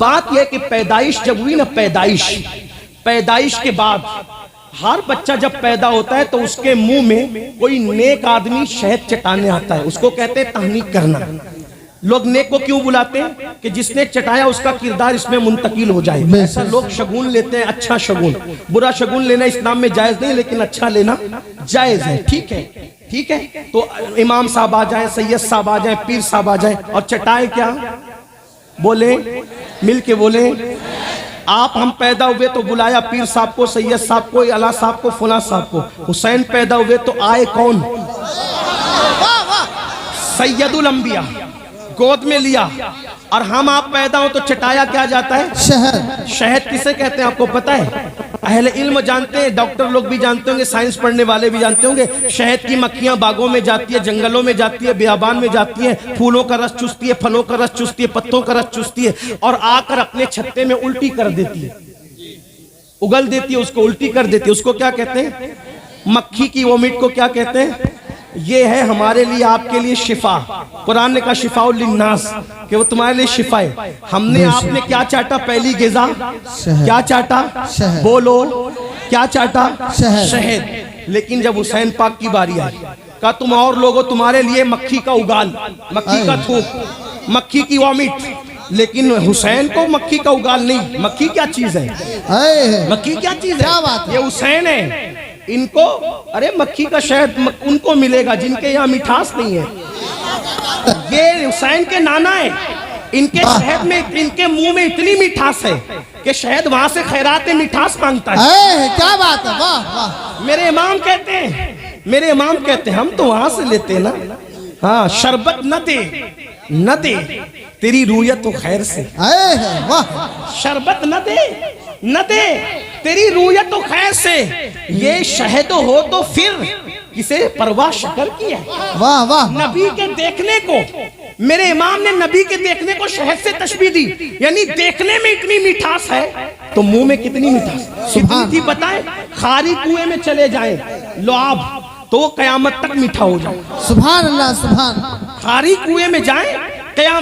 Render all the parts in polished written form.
بات یہ کہ پیدائش جب ہوئی نا، پیدائش کے بعد ہر بچہ جب پیدا ہوتا ہے تو اس کے منہ میں کوئی نیک آدمی شہد چٹانے آتا ہے، اس کو کہتے ہیں تہنیک کرنا۔ لوگ نیک کو کیوں بلاتے ہیں؟ کہ جس نے چٹایا اس کا کردار اس میں منتقل ہو جائے۔ ایسا لوگ شگون لیتے ہیں، اچھا شگون۔ برا شگون لینا اسلام میں جائز نہیں، لیکن اچھا لینا جائز ہے، ٹھیک ہے، ٹھیک ہے۔ تو امام صاحب آ جائیں، سید صاحب آ جائیں، پیر صاحب آ جائیں اور چٹائے کیا؟ بولیں، مل کے بولیں۔ آپ ہم پیدا ہوئے تو بلایا پیر صاحب کو، سید صاحب کو، اعلیٰ صاحب کو، فلاں صاحب کو۔ حسین پیدا ہوئے تو آئے کون؟ سید الانبیاء، گود میں لیا۔ اور ہم آپ پیدا ہوں تو چٹایا کیا جاتا ہے؟ شہد۔ شہد کسے کہتے ہیں آپ کو پتا ہے؟ اہل علم جانتے ہیں، ڈاکٹر لوگ بھی جانتے ہوں گے، سائنس پڑھنے والے بھی جانتے ہوں گے۔ شہد کی مکھیاں باغوں میں جاتی ہے، جنگلوں میں جاتی ہے، بیابان میں جاتی ہے، پھولوں کا رس چوستی ہے، پھلوں کا رس چوستی ہے، پتوں کا رس چوستی ہے، اور آ کر اپنے چھتے میں الٹی کر دیتی ہے، اگل دیتی ہے، اس کو الٹی کر دیتی ہے۔ اس کو کیا کہتے ہیں؟ مکھی کی وومٹ کو کیا کہتے ہیں؟ یہ ہے ہمارے لیے، آپ کے لیے شفا۔ قرآن نے کہا شفاء للناس، کہ وہ تمہارے لیے شفا ہے۔ ہم نے، آپ نے کیا چاٹا؟ پہلی غذا کیا چاٹا؟ بولو، کیا چاٹا؟ شہد۔ لیکن جب حسین پاک کی باری آئی، کہا تم اور لوگوں، تمہارے لیے مکھی کا اگال، مکھی کا تھوک، مکھی کی وامٹ۔ لیکن حسین کو مکھی کا اگال نہیں۔ مکھی کیا چیز ہے؟ مکھی کیا چیز ہے؟ یہ حسین ہے۔ ان کو، ارے مکھی کا شہد ان کو ملے گا جن کے یہاں مٹھاس نہیں ہے۔ یہ حسین کے نانا ہے، ان کے شہد میں، ان کے منہ میں اتنی مٹھاس ہے کہ شہد وہاں سے خیرات مٹھاس مانگتا ہے۔ کیا بات ہے، واہ واہ۔ میرے امام کہتے ہیں، میرے امام کہتے ہیں، ہم تو وہاں سے لیتے ہیں نا۔ ہاں، شربت نہ دے، نہ دے تیری رویت و خیر سے۔ شربت نہ دے، نہ دے تیری رویت و خیر سے۔ یہ شہد ہو تو پھر کسے پرواہ شکر کی ہے؟ واہ واہ۔ نبی کے دیکھنے کو، میرے امام نے نبی کے دیکھنے کو شہد سے تشبیہ دی، یعنی دیکھنے میں اتنی مٹھاس ہے تو منہ میں کتنی مٹھاس کتنی تھی بتائیں؟ خاری کنویں میں چلے جائیں لعاب تو وہ قیامت تک میٹھا ہو جائے۔ سبحان اللہ، سبحان۔ خاری کنویں میں جائیں،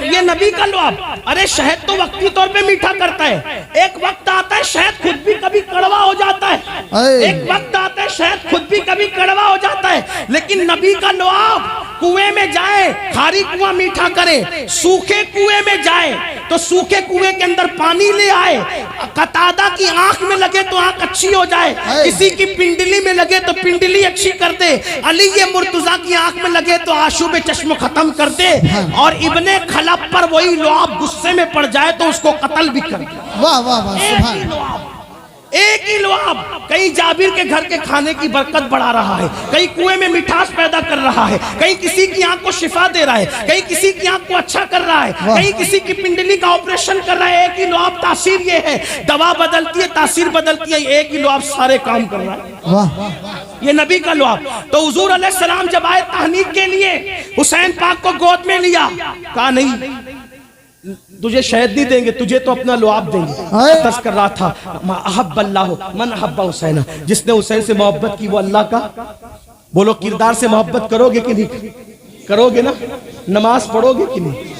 یہ نبی کا لعاب۔ ارے شہد تو وقتی طور پہ میٹھا کرتا ہے، ایک وقت آتا ہے شہد خود بھی کبھی کڑوا ہو جاتا ہے، ایک وقت آتا ہے شہد خود بھی کبھی کڑوا ہو جاتا ہے، لیکن نبی کا لعاب کنویں میں جائے خاری کنواں میٹھا کرے، سوکھے کنویں میں جائے تو سوکھے کنویں کے اندر پانی لے آئے، قتادہ کی آنکھ میں لگے تو آنکھ اچھی ہو جائے، کسی کی پنڈلی میں لگے تو پنڈلی اچھی کر دے، علی مرتضیٰ کی آنکھ میں لگے تو آشوب چشم ختم کر دے، اور ابن خلب پر وہی لعاب غصے میں پڑ جائے تو اس کو قتل بھی کر دے۔ واہ واہ واہ، سبحان۔ ایک ہی لعاب کہیں جابر کے گھر کے کھانے کی برکت بڑھا رہا ہے، کہیں کنویں میں مٹھاس پیدا کر رہا ہے، کہیں کسی کی آنکھ کو شفا دے رہا ہے، کہیں کسی کی آنکھ کو اچھا کر رہا ہے، کہیں کسی کی پنڈلی کا آپریشن کر رہا ہے۔ ایک ہی لعاب، تاثیر یہ ہے، دوا بدلتی ہے، تاثیر بدلتی ہے، ایک ہی لعاب سارے کام کر رہا ہے۔ واہ، یہ نبی کا لعاب۔ تو حضور علیہ السلام جب آئے تہنیک کے لیے، حسین پاک کو گود میں لیا، کہا نہیں تجھے شہد نہیں دیں گے، تجھے تو اپنا لعاب دیں گے۔ تذ کر رہا تھا احب اللہ من احب حسین، جس نے حسین سے محبت کی وہ اللہ کا، بولو کردار سے محبت کرو گے کہ نہیں کرو گے؟ نا نماز پڑھو گے کہ نہیں؟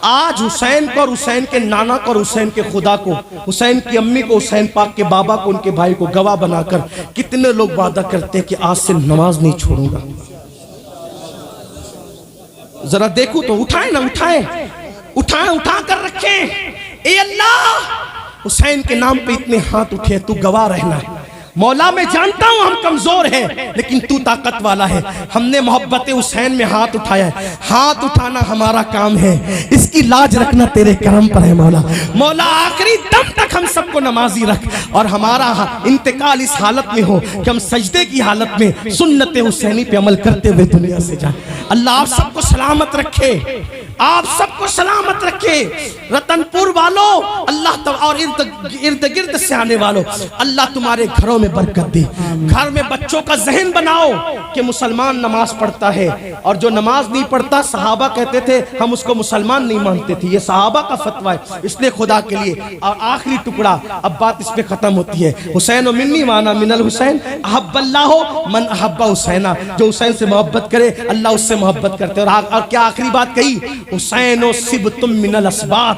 آج حسین کو اور حسین کے نانا کو اور حسین کے خدا کو، حسین کی امی کو، حسین پاک کے بابا کو، ان کے بھائی کو گواہ بنا کر کتنے لوگ وعدہ کرتے ہیں کہ آج سے نماز نہیں چھوڑوں گا۔ ذرا دیکھو تو، اٹھائیں نا، اٹھائیں، اٹھائیں، اٹھا کر رکھیں۔ اے اللہ، حسین کے نام پہ اتنے ہاتھ اٹھے، تو گواہ رہنا ہے۔ مولا میں جانتا ہوں ہم کمزور ہیں لیکن تو طاقت والا ہے، ہم نے محبت حسین میں ہاتھ اٹھایا ہے، ہاتھ اٹھانا ہمارا کام ہے، اس کی لاج رکھنا تیرے کرم پر ہے مولا۔ مولا آخری دم تک ہم سب کو نمازی رکھ، اور ہمارا انتقال اس حالت میں ہو کہ ہم سجدے کی حالت میں سنت حسینی پہ عمل کرتے ہوئے دنیا سے جائیں۔ اللہ آپ سب کو سلامت رکھے، آپ سب کو سلامت رکھے۔ رتن پور والو اللہ اور ارد گرد سے آنے والو، اللہ تمہارے گھروں میں برکت دے، گھر میں بچوں کا ذہن بناؤ کہ مسلمان نماز پڑھتا ہے، اور جو نماز نہیں پڑھتا صحابہ کہتے تھے ہم اس کو مسلمان نہیں مانتے تھے، یہ صحابہ کا فتویٰ ہے، اس لیے خدا کے لیے۔ اور آخری ٹکڑا، اب بات اس پہ ختم ہوتی ہے، حسین و منی وانا من الحسین احب اللہ من احب حسینہ، جو حسین سے محبت کرے اللہ اس سے محبت کرتے۔ اور کیا آخری بات کہی؟ حسین و سبتم من الاسباط،